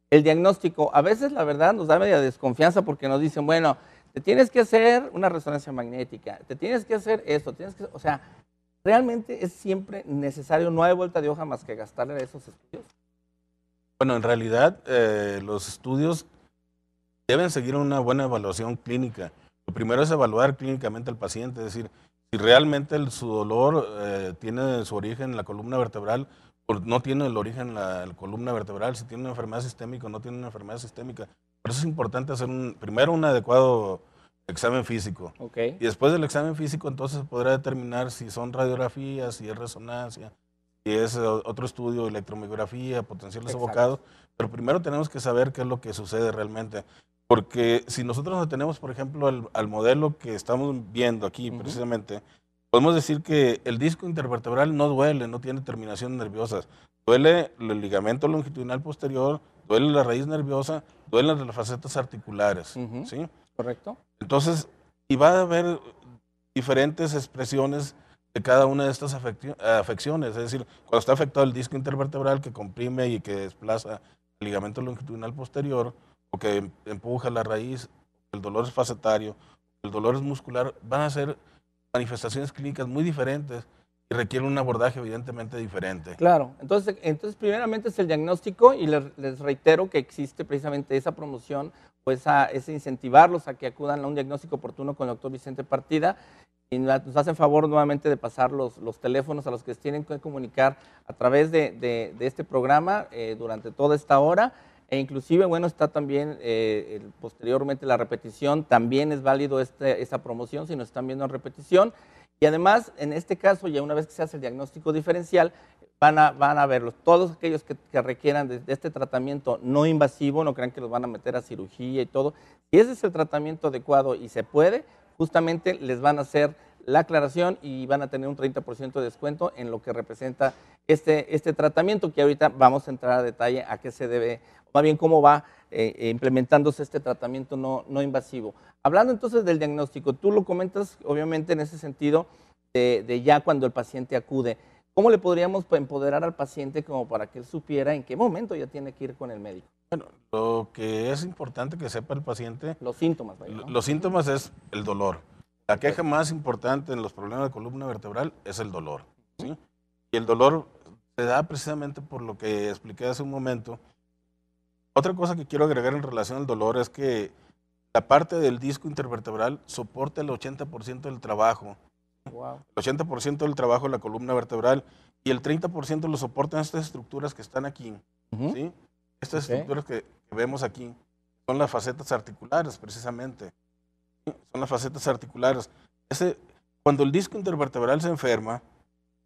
el diagnóstico, a veces la verdad nos da media desconfianza porque nos dicen, bueno, te tienes que hacer una resonancia magnética, te tienes que hacer esto, o sea, ¿realmente es siempre necesario, no hay vuelta de hoja más que gastarle a esos estudios? Bueno, en realidad los estudios deben seguir una buena evaluación clínica. Lo primero es evaluar clínicamente al paciente, es decir, si realmente su dolor tiene su origen en la columna vertebral o no tiene el origen en la columna vertebral, si tiene una enfermedad sistémica o no tiene una enfermedad sistémica. Por eso es importante hacer primero un adecuado examen físico. Okay. Y después del examen físico entonces se podrá determinar si son radiografías, si es resonancia, si es otro estudio, electromiografía, potenciales evocados. Pero primero tenemos que saber qué es lo que sucede realmente. Porque si nosotros nos tenemos, por ejemplo, al modelo que estamos viendo aquí precisamente, podemos decir que el disco intervertebral no duele, no tiene terminaciones nerviosas. Duele el ligamento longitudinal posterior, duele la raíz nerviosa, duelen las facetas articulares. ¿Sí? Correcto. Entonces, y va a haber diferentes expresiones de cada una de estas afecciones. Es decir, cuando está afectado el disco intervertebral que comprime y que desplaza el ligamento longitudinal posterior, o que empuja la raíz, el dolor es facetario, el dolor es muscular, van a ser manifestaciones clínicas muy diferentes y requieren un abordaje evidentemente diferente. Claro, entonces primeramente es el diagnóstico y les reitero que existe precisamente esa promoción o ese incentivarlos a que acudan a un diagnóstico oportuno con el doctor Vicente Partida. Y nos hacen favor nuevamente de pasar los teléfonos a los que se tienen que comunicar a través de este programa durante toda esta hora. E inclusive, bueno, está también posteriormente la repetición, también es válido esa promoción si nos están viendo en repetición. Y además, en este caso, ya una vez que se hace el diagnóstico diferencial, van a verlos. Todos aquellos que requieran de este tratamiento no invasivo, no crean que los van a meter a cirugía y todo. Si ese es el tratamiento adecuado y se puede, justamente les van a hacer la aclaración y van a tener un 30% de descuento en lo que representa este tratamiento, que ahorita vamos a entrar a detalle a qué se debe, más bien cómo va implementándose este tratamiento no invasivo. Hablando entonces del diagnóstico, tú lo comentas obviamente en ese sentido de ya cuando el paciente acude. ¿Cómo le podríamos empoderar al paciente como para que él supiera en qué momento ya tiene que ir con el médico? Bueno, lo que es importante que sepa el paciente, Los síntomas, vaya, ¿no? los síntomas es el dolor. La queja más importante en los problemas de columna vertebral es el dolor, ¿sí? Y el dolor se da precisamente por lo que expliqué hace un momento. Otra cosa que quiero agregar en relación al dolor es que la parte del disco intervertebral soporta el 80% del trabajo. Wow. El 80% del trabajo de la columna vertebral y el 30% lo soportan estas estructuras que están aquí, ¿sí? Estas estructuras que vemos aquí son las facetas articulares, precisamente. ¿Sí? Son las facetas articulares. Cuando el disco intervertebral se enferma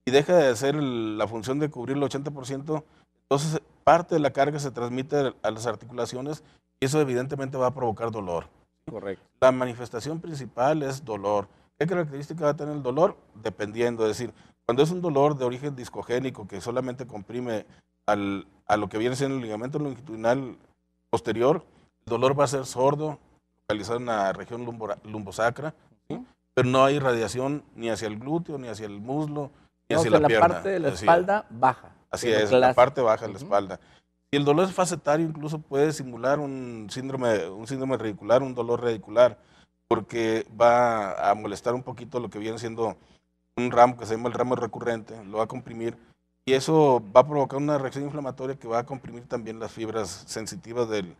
y deja de hacer la función de cubrir el 80%, entonces parte de la carga se transmite a las articulaciones y eso evidentemente va a provocar dolor. Correcto. La manifestación principal es dolor. ¿Qué característica va a tener el dolor? Dependiendo, es decir, cuando es un dolor de origen discogénico que solamente comprime a lo que viene siendo el ligamento longitudinal posterior, el dolor va a ser sordo, localizado en la región lumbosacra, ¿sí? Pero no hay radiación ni hacia el glúteo, ni hacia el muslo, ni hacia la pierna. La parte de la espalda baja. Así es, la parte baja de la espalda. Y el dolor facetario incluso puede simular un síndrome radicular, un dolor radicular, porque va a molestar un poquito lo que viene siendo un ramo que se llama el ramo recurrente, lo va a comprimir y eso va a provocar una reacción inflamatoria que va a comprimir también las fibras sensitivas de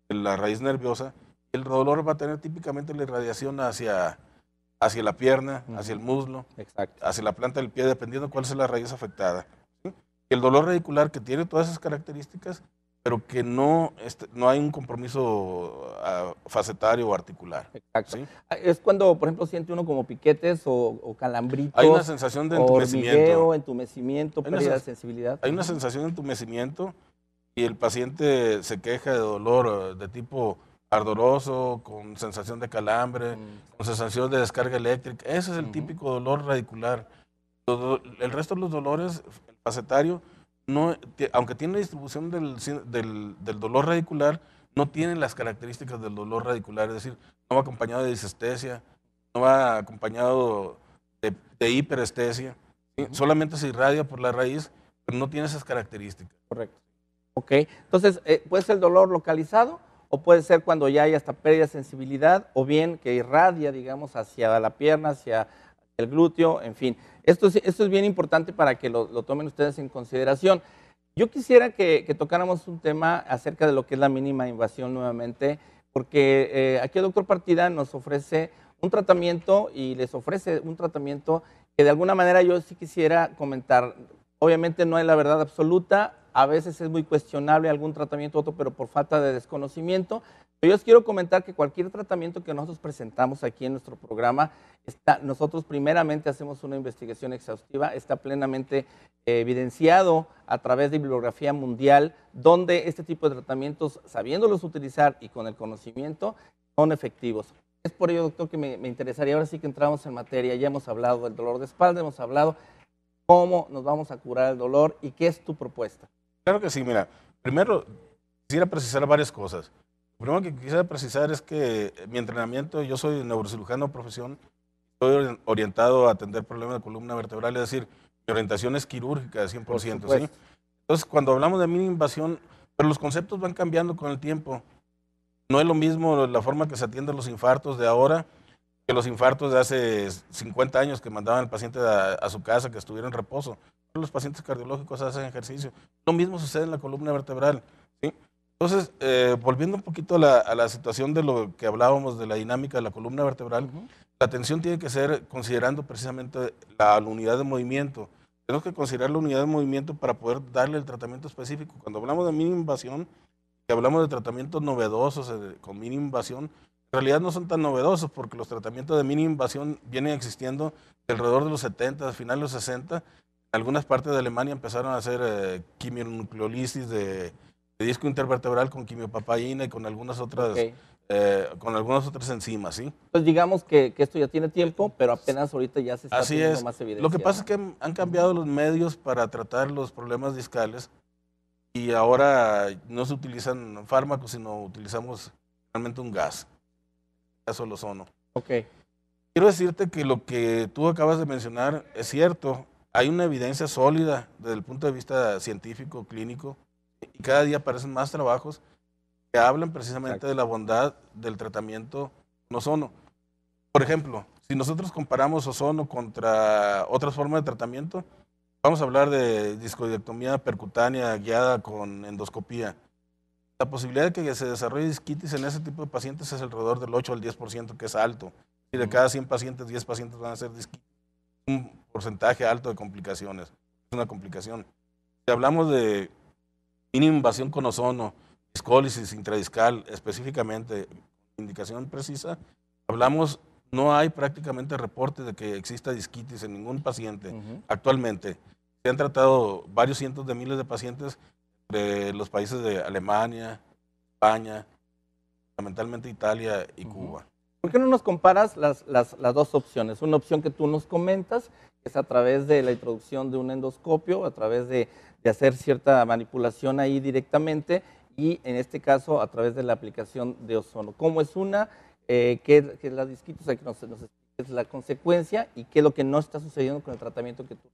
la raíz nerviosa. El dolor va a tener típicamente la irradiación hacia la pierna, hacia el muslo, hacia la planta del pie, dependiendo cuál sea la raíz afectada. ¿Sí? Y el dolor radicular que tiene todas esas características, pero que no hay un compromiso facetario o articular. Exacto. ¿Sí? Es cuando, por ejemplo, siente uno como piquetes o calambritos. Hay una sensación de entumecimiento. Entumecimiento, pérdida de sensibilidad. Hay una sensación de entumecimiento y el paciente se queja de dolor de tipo ardoroso, con sensación de calambre, con sensación de descarga eléctrica. Ese es el típico dolor radicular. El resto de los dolores, el facetario, no, aunque tiene la distribución del dolor radicular, no tiene las características del dolor radicular, es decir, no va acompañado de disestesia, no va acompañado de hiperestesia, ¿sí? Solamente se irradia por la raíz, pero no tiene esas características. Correcto. Ok, entonces puede ser el dolor localizado o puede ser cuando ya hay hasta pérdida de sensibilidad o bien que irradia, digamos, hacia la pierna, hacia el glúteo, en fin. Esto es bien importante para que lo tomen ustedes en consideración. Yo quisiera que tocáramos un tema acerca de lo que es la mínima invasión nuevamente, porque aquí el doctor Partida nos ofrece un tratamiento y les ofrece un tratamiento que de alguna manera yo sí quisiera comentar. Obviamente no hay la verdad absoluta, a veces es muy cuestionable algún tratamiento u otro, pero por falta de desconocimiento. Pero yo les quiero comentar que cualquier tratamiento que nosotros presentamos aquí en nuestro programa, nosotros primeramente hacemos una investigación exhaustiva, está plenamente evidenciado a través de bibliografía mundial, donde este tipo de tratamientos, sabiéndolos utilizar y con el conocimiento, son efectivos. Es por ello, doctor, que me interesaría, ahora sí que entramos en materia, ya hemos hablado del dolor de espalda, hemos hablado cómo nos vamos a curar el dolor y qué es tu propuesta. Claro que sí, mira, primero quisiera precisar varias cosas. Lo primero que quisiera precisar es que mi entrenamiento, yo soy neurocirujano de profesión, estoy orientado a atender problemas de columna vertebral, es decir, mi orientación es quirúrgica de 100%, ¿sí? Entonces, cuando hablamos de mínima invasión, pero los conceptos van cambiando con el tiempo. No es lo mismo la forma que se atienden los infartos de ahora que los infartos de hace 50 años que mandaban al paciente a su casa, que estuviera en reposo. Los pacientes cardiológicos hacen ejercicio. Lo mismo sucede en la columna vertebral, ¿sí? Entonces, volviendo un poquito a la situación de lo que hablábamos de la dinámica de la columna vertebral, la atención tiene que ser considerando precisamente la unidad de movimiento. Tenemos que considerar la unidad de movimiento para poder darle el tratamiento específico. Cuando hablamos de mínima invasión, que hablamos de tratamientos novedosos con mínima invasión, en realidad no son tan novedosos porque los tratamientos de mínima invasión vienen existiendo alrededor de los 70, a finales de los 60. En algunas partes de Alemania empezaron a hacer quimionucleolisis de disco intervertebral con quimiopapaína y con algunas otras con algunas otras enzimas, ¿sí? Pues digamos que esto ya tiene tiempo, pero apenas ahorita ya se está Así teniendo es. más evidencia. Lo que pasa es que han cambiado los medios para tratar los problemas discales y ahora no se utilizan fármacos, sino utilizamos realmente un gas, en el caso del ozono. Ok. Quiero decirte que lo que tú acabas de mencionar es cierto. Hay una evidencia sólida desde el punto de vista científico, clínico, y cada día aparecen más trabajos que hablan precisamente Exacto. de la bondad del tratamiento con ozono. Por ejemplo, si nosotros comparamos ozono contra otras formas de tratamiento, vamos a hablar de discoidectomía percutánea guiada con endoscopía. La posibilidad de que se desarrolle disquitis en ese tipo de pacientes es alrededor del 8 al 10%, que es alto. Y de cada 100 pacientes, 10 pacientes van a ser disquitis. Un porcentaje alto de complicaciones. Es una complicación. Si hablamos de mínima invasión con ozono, discólisis intradiscal, específicamente, indicación precisa, hablamos, no hay prácticamente reportes de que exista disquitis en ningún paciente actualmente. Se han tratado varios cientos de miles de pacientes de los países de Alemania, España, fundamentalmente Italia y Cuba. ¿Por qué no nos comparas las dos opciones? Una opción que tú nos comentas, que es a través de la introducción de un endoscopio, a través de hacer cierta manipulación ahí directamente, y en este caso a través de la aplicación de ozono. ¿Cómo es una? ¿Qué es la disquitis? O sea, que nos expliques la consecuencia y qué es lo que no está sucediendo con el tratamiento que tú...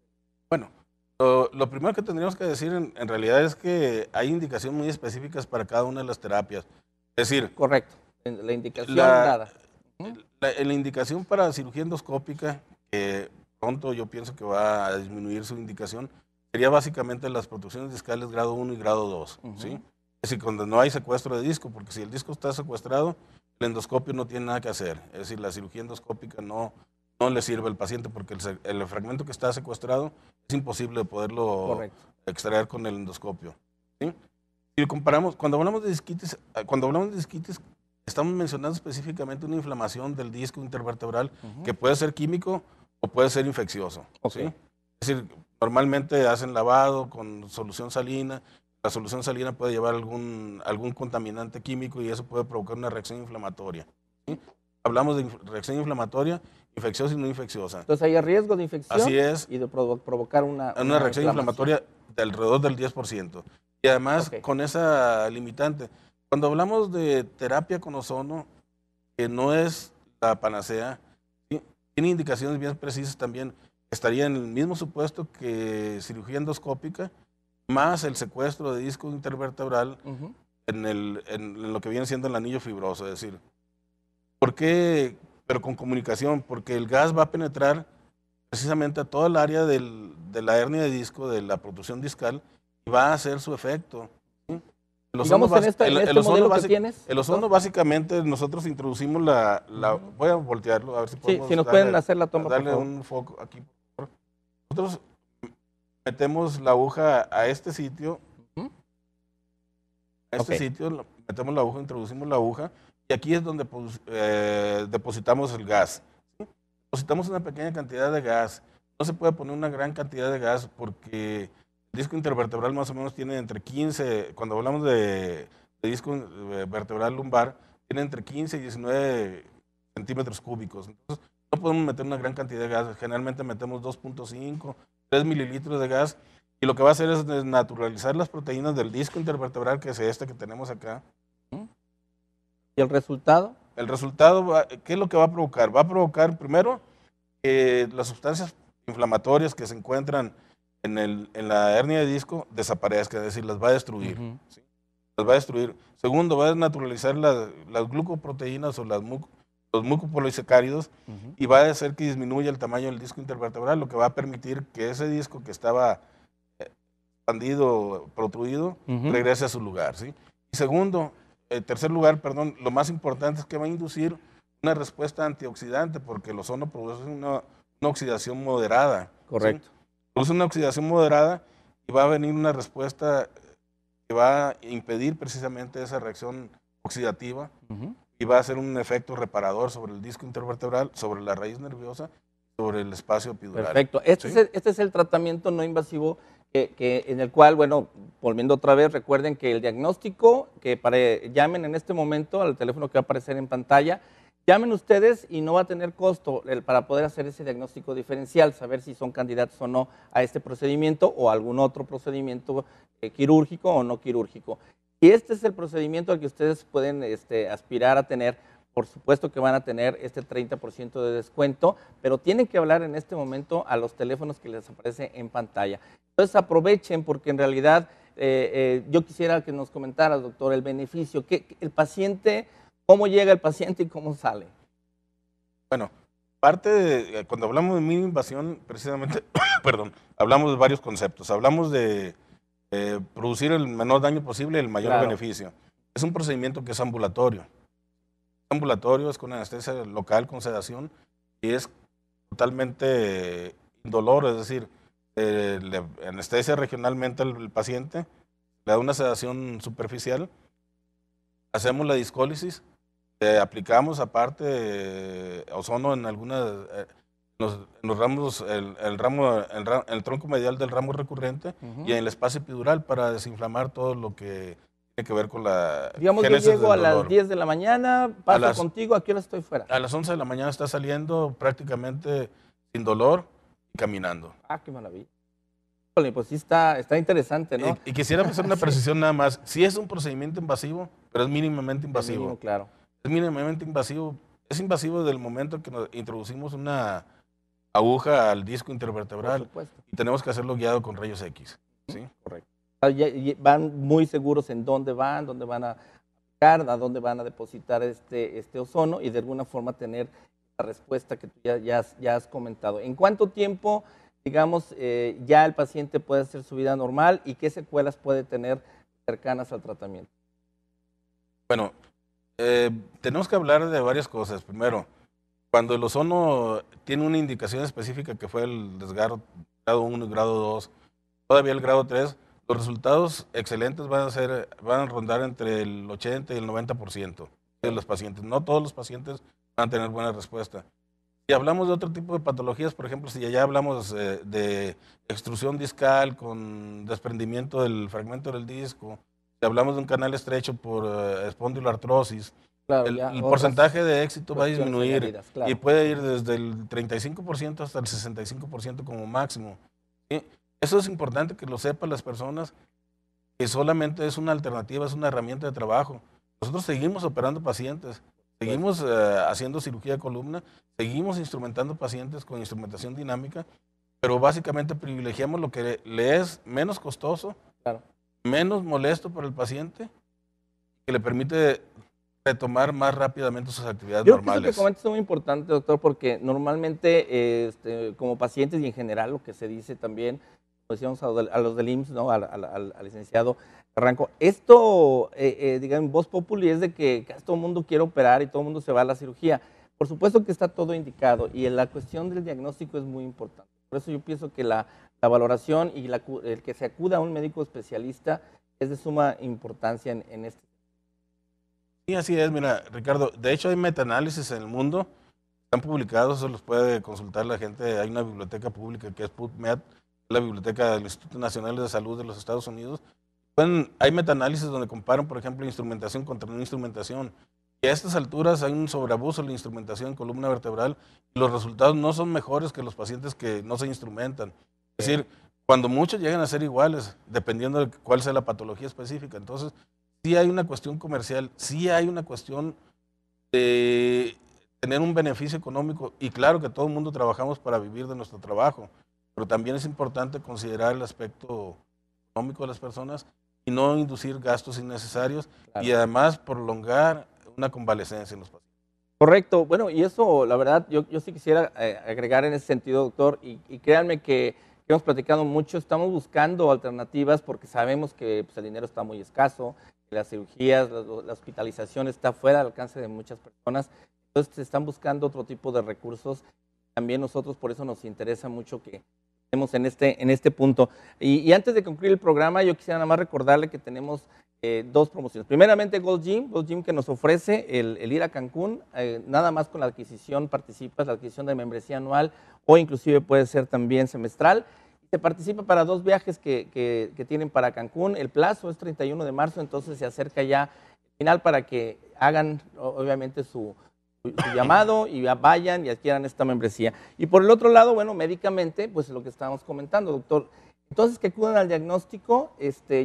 Bueno, lo primero que tendríamos que decir en realidad es que hay indicaciones muy específicas para cada una de las terapias. Es decir, correcto, la indicación dada. La indicación para cirugía endoscópica, que pronto yo pienso que va a disminuir su indicación, sería básicamente las protrusiones discales grado 1 y grado 2. ¿Sí? Es decir, cuando no hay secuestro de disco, porque si el disco está secuestrado, el endoscopio no tiene nada que hacer. Es decir, la cirugía endoscópica no le sirve al paciente porque el fragmento que está secuestrado es imposible de poderlo extraer con el endoscopio. ¿Sí? Si comparamos, cuando hablamos de disquitis, estamos mencionando específicamente una inflamación del disco intervertebral que puede ser químico o puede ser infeccioso. ¿Sí? Es decir, normalmente hacen lavado con solución salina. La solución salina puede llevar algún contaminante químico y eso puede provocar una reacción inflamatoria. ¿Sí? Hablamos de reacción inflamatoria, infecciosa y no infecciosa. Entonces hay riesgo de infección. Así es. Y de provocar una reacción inflamatoria de alrededor del 10%. Y además con esa limitante. Cuando hablamos de terapia con ozono, que no es la panacea, ¿sí? Tiene indicaciones bien precisas también. Estaría en el mismo supuesto que cirugía endoscópica, más el secuestro de disco intervertebral en lo que viene siendo el anillo fibroso. Es decir, ¿por qué? Pero con comunicación, porque el gas va a penetrar precisamente a toda el área de la hernia de disco, de la protrusión discal, y va a hacer su efecto. ¿Sí? El ozono básicamente nosotros introducimos voy a voltearlo, a ver si podemos si nos pueden hacer la toma, darle un foco aquí. Nosotros metemos la aguja a este sitio, metemos la aguja, introducimos la aguja, y aquí es donde depositamos el gas. ¿Sí? Depositamos una pequeña cantidad de gas. No se puede poner una gran cantidad de gas porque el disco intervertebral más o menos tiene entre 15, cuando hablamos de disco vertebral lumbar, tiene entre 15 y 19 centímetros cúbicos. Entonces, no podemos meter una gran cantidad de gas. Generalmente metemos 2.5, 3 mililitros de gas, y lo que va a hacer es desnaturalizar las proteínas del disco intervertebral, que es este que tenemos acá. ¿Y el resultado? El resultado, ¿qué es lo que va a provocar? Va a provocar, primero, que las sustancias inflamatorias que se encuentran en la hernia de disco desaparezcan, es decir, las va a destruir. ¿Sí? Las va a destruir. Segundo, va a desnaturalizar las glucoproteínas o los mucopolisacáridos y va a hacer que disminuya el tamaño del disco intervertebral, lo que va a permitir que ese disco que estaba expandido, protruido, regrese a su lugar. ¿Sí? Y segundo, tercer lugar, perdón, lo más importante es que va a inducir una respuesta antioxidante, porque el ozono produce una oxidación moderada. Correcto. ¿Sí? Produce una oxidación moderada y va a venir una respuesta que va a impedir precisamente esa reacción oxidativa y va a hacer un efecto reparador sobre el disco intervertebral, sobre la raíz nerviosa, sobre el espacio epidural. Perfecto. Este es el tratamiento no invasivo en el cual, bueno, volviendo otra vez, recuerden que el diagnóstico, llamen en este momento al teléfono que va a aparecer en pantalla, llamen ustedes y no va a tener costo para poder hacer ese diagnóstico diferencial, saber si son candidatos o no a este procedimiento o algún otro procedimiento quirúrgico o no quirúrgico. Y este es el procedimiento al que ustedes pueden aspirar a tener. Por supuesto que van a tener este 30% de descuento, pero tienen que hablar en este momento a los teléfonos que les aparece en pantalla. Entonces aprovechen, porque en realidad yo quisiera que nos comentara, doctor, el beneficio, el paciente, cómo llega el paciente y cómo sale. Bueno, cuando hablamos de mínima invasión, precisamente, perdón, hablamos de varios conceptos. Hablamos de producir el menor daño posible y el mayor beneficio. Es un procedimiento que es ambulatorio. Ambulatorio, es con anestesia local, con sedación, y es totalmente indolor, es decir, le anestesia regionalmente al paciente, le da una sedación superficial, hacemos la discólisis, aplicamos aparte ozono en algunas, en los ramos, el tronco medial del ramo recurrente y en el espacio epidural para desinflamar todo lo que tiene que ver con la Digamos, yo llego a las 10 de la mañana, paso contigo, ¿a qué hora estoy fuera? A las 11 de la mañana está saliendo prácticamente sin dolor y caminando. Ah, qué maravilla. Pues sí está interesante, ¿no? Y quisiera hacer una precisión nada más. Sí es un procedimiento invasivo, pero es mínimamente invasivo. Mínimo, claro. Es mínimamente invasivo. Es invasivo desde el momento que nos introducimos una aguja al disco intervertebral. Por supuesto. Y tenemos que hacerlo guiado con rayos X. ¿Sí? Correcto. Van muy seguros en dónde van a aplicar, a dónde van a depositar este ozono y de alguna forma tener la respuesta que tú ya has comentado. ¿En cuánto tiempo, digamos, ya el paciente puede hacer su vida normal y qué secuelas puede tener cercanas al tratamiento? Bueno, tenemos que hablar de varias cosas. Primero, cuando el ozono tiene una indicación específica que fue el desgarro grado 1 y grado 2, todavía el grado 3, los resultados excelentes van a rondar entre el 80 y el 90% de los pacientes. No todos los pacientes van a tener buena respuesta. Si hablamos de otro tipo de patologías, por ejemplo, si ya hablamos de extrusión discal con desprendimiento del fragmento del disco, si hablamos de un canal estrecho por espondiloartrosis, claro, el porcentaje de éxito va a disminuir y puede ir desde el 35% hasta el 65% como máximo. ¿Sí? Eso es importante que lo sepan las personas, que solamente es una alternativa, es una herramienta de trabajo. Nosotros seguimos operando pacientes, seguimos haciendo cirugía de columna, seguimos instrumentando pacientes con instrumentación dinámica, pero básicamente privilegiamos lo que le es menos costoso, claro, menos molesto para el paciente, que le permite retomar más rápidamente sus actividades normales. Yo creo que eso que comentas es muy importante, doctor, porque normalmente como pacientes y en general lo que se dice también, como decíamos a los del IMSS, ¿no? al licenciado Carranco, esto, digamos, voz populi es de que casi todo el mundo quiere operar y todo el mundo se va a la cirugía. Por supuesto que está todo indicado y la cuestión del diagnóstico es muy importante. Por eso yo pienso que la valoración y el que se acuda a un médico especialista es de suma importancia en este. Sí, así es. Mira, Ricardo, de hecho hay metaanálisis en el mundo, están publicados, eso los puede consultar la gente. Hay una biblioteca pública que es PubMed, la biblioteca del Instituto Nacional de Salud de los Estados Unidos. Hay metaanálisis donde comparan, por ejemplo, instrumentación contra no instrumentación. Y a estas alturas hay un sobreabuso de la instrumentación en columna vertebral y los resultados no son mejores que los pacientes que no se instrumentan. Es decir, cuando muchos llegan a ser iguales, dependiendo de cuál sea la patología específica. Entonces, sí hay una cuestión comercial, sí hay una cuestión de tener un beneficio económico y claro que todo el mundo trabajamos para vivir de nuestro trabajo, pero también es importante considerar el aspecto económico de las personas y no inducir gastos innecesarios, claro, y además prolongar una convalecencia en los pacientes. Correcto. Bueno, y eso, la verdad, yo sí quisiera agregar en ese sentido, doctor, y créanme que hemos platicado mucho, estamos buscando alternativas porque sabemos que pues, el dinero está muy escaso, que las cirugías, la hospitalización está fuera del alcance de muchas personas, entonces se están buscando otro tipo de recursos. También nosotros por eso nos interesa mucho que estemos en este punto. Y antes de concluir el programa, yo quisiera nada más recordarle que tenemos dos promociones. Primeramente Gold Gym que nos ofrece el ir a Cancún, nada más con la adquisición participas, la adquisición de membresía anual o inclusive puede ser también semestral. Se participa para 2 viajes que tienen para Cancún. El plazo es 31 de marzo, entonces se acerca ya el final para que hagan obviamente su llamado y vayan y adquieran esta membresía. Y por el otro lado, bueno, médicamente, pues lo que estábamos comentando, doctor. Entonces que acudan al diagnóstico,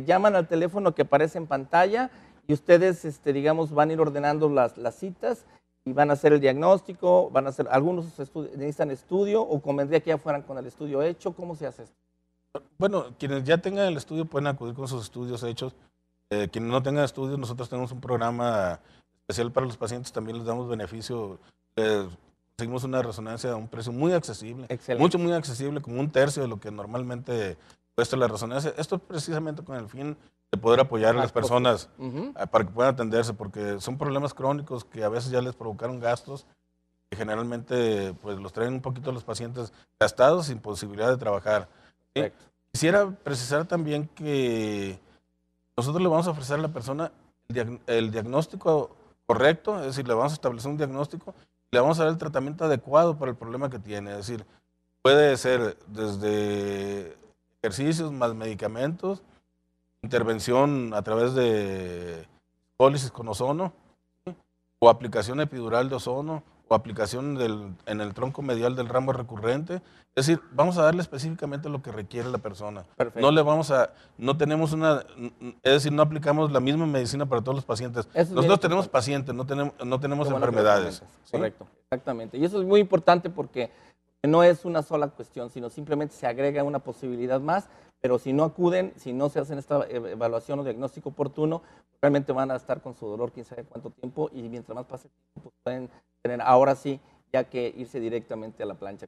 llaman al teléfono que aparece en pantalla y ustedes, digamos, van a ir ordenando las citas y van a hacer el diagnóstico, van a hacer, algunos necesitan estudio o convendría que ya fueran con el estudio hecho. ¿Cómo se hace esto? Bueno, quienes ya tengan el estudio pueden acudir con sus estudios hechos. Quienes no tengan estudios, nosotros tenemos un programa especial para los pacientes, también les damos beneficio. Conseguimos una resonancia a un precio muy accesible, Excelente. muy accesible, como 1/3 de lo que normalmente cuesta la resonancia. Esto es precisamente con el fin de poder apoyar a las personas para que puedan atenderse, porque son problemas crónicos que a veces ya les provocaron gastos que generalmente pues los traen un poquito los pacientes gastados sin posibilidad de trabajar. ¿Sí? Quisiera precisar también que nosotros le vamos a ofrecer a la persona el diagnóstico correcto, es decir, le vamos a establecer un diagnóstico, le vamos a dar el tratamiento adecuado para el problema que tiene, es decir, puede ser desde ejercicios más medicamentos, intervención a través de pólisis con ozono, ¿sí? O aplicación epidural de ozono, o aplicación en el tronco medial del ramo recurrente. Es decir, vamos a darle específicamente lo que requiere la persona. Perfecto. No tenemos es decir, no aplicamos la misma medicina para todos los pacientes. Nosotros tenemos pacientes, no tenemos enfermedades. ¿Sí? Correcto, exactamente. Y eso es muy importante porque no es una sola cuestión, sino simplemente se agrega una posibilidad más, pero si no acuden, si no se hacen esta evaluación o diagnóstico oportuno, realmente van a estar con su dolor quién sabe cuánto tiempo, y mientras más pase el tiempo, pues pueden tener ahora sí ya que irse directamente a la plancha.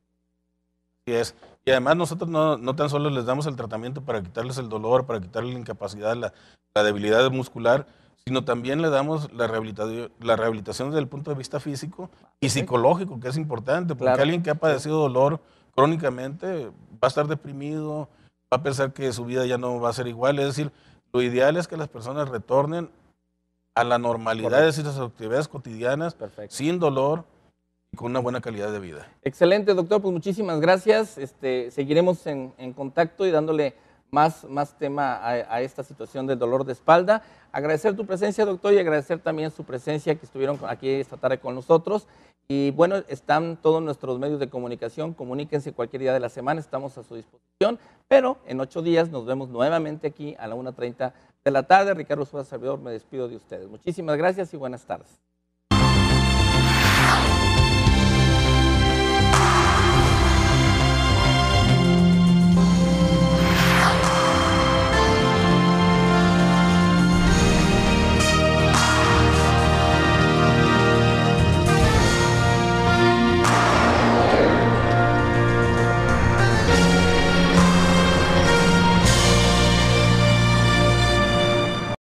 Así es. Y además nosotros no tan solo les damos el tratamiento para quitarles el dolor, para quitarles la incapacidad, la debilidad muscular, sino también le damos la rehabilitación desde el punto de vista físico y psicológico, que es importante, porque alguien que ha padecido dolor crónicamente va a estar deprimido, va a pensar que su vida ya no va a ser igual. Es decir, lo ideal es que las personas retornen a la normalidad, es decir, a sus actividades cotidianas, sin dolor, con una buena calidad de vida. Excelente, doctor, pues muchísimas gracias. Seguiremos en contacto y dándole más tema a esta situación del dolor de espalda. Agradecer tu presencia, doctor, y agradecer también su presencia, que estuvieron aquí esta tarde con nosotros. Y bueno, están todos nuestros medios de comunicación, comuníquense cualquier día de la semana, estamos a su disposición, pero en 8 días nos vemos nuevamente aquí a la 1:30 de la tarde. Ricardo Suárez, servidor, me despido de ustedes. Muchísimas gracias y buenas tardes.